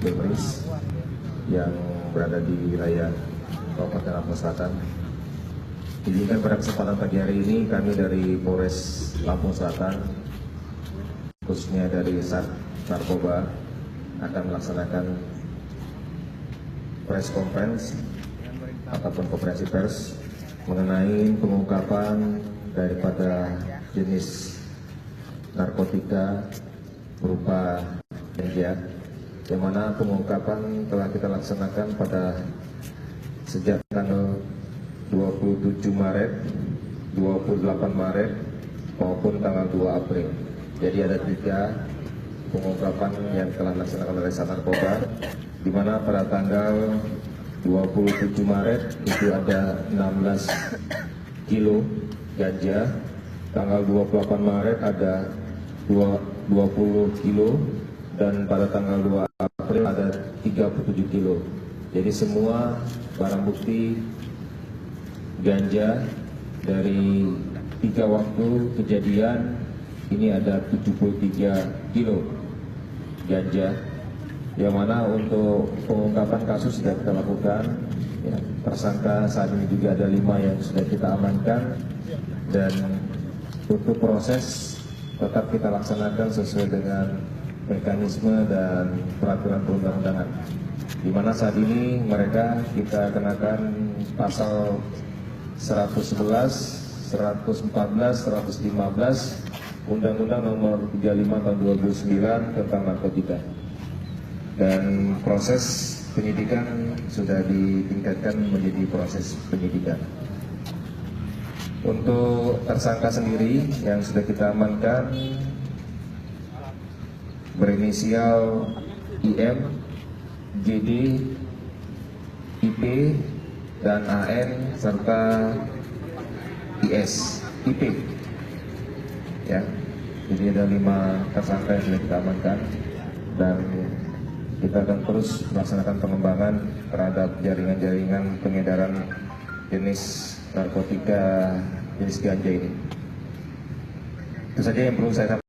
Bemris yang berada di wilayah Kabupaten Lampung Selatan. Izinkan pada kesempatan pagi hari ini kami dari Polres Lampung Selatan, khususnya dari Sat Narkoba, akan melaksanakan press conference ataupun konferensi pers mengenai pengungkapan daripada jenis narkotika berupa ganja, yang mana pengungkapan telah kita laksanakan pada sejak tanggal 27 Maret, 28 Maret maupun tanggal 2 April. Jadi ada 3 pengungkapan yang telah dilaksanakan oleh Sat Narkoba, di mana pada tanggal 27 Maret itu ada 16 kilo ganja, tanggal 28 Maret ada 20 kilo, dan pada tanggal 2 April ada 37 kilo. Jadi semua barang bukti ganja dari 3 waktu kejadian ini ada 73 kilo ganja, yang mana untuk pengungkapan kasus sudah kita lakukan. Ya, tersangka saat ini juga ada 5 yang sudah kita amankan, dan untuk proses tetap kita laksanakan sesuai dengan mekanisme dan peraturan perundang-undangan, di mana saat ini mereka kita kenakan pasal 111, 114, 115 Undang-Undang Nomor 35 Tahun 2009 tentang narkotika, dan proses penyidikan sudah ditingkatkan menjadi proses penyidikan. Untuk tersangka sendiri yang sudah kita amankan berinisial IM, JD, IP, dan AN serta IS, IP. Ya, jadi ada 5 tersangka yang sudah kita amankan, dan kita akan terus melaksanakan pengembangan terhadap jaringan-jaringan pengedaran jenis narkotika jenis ganja ini. Itu saja yang perlu saya sampaikan.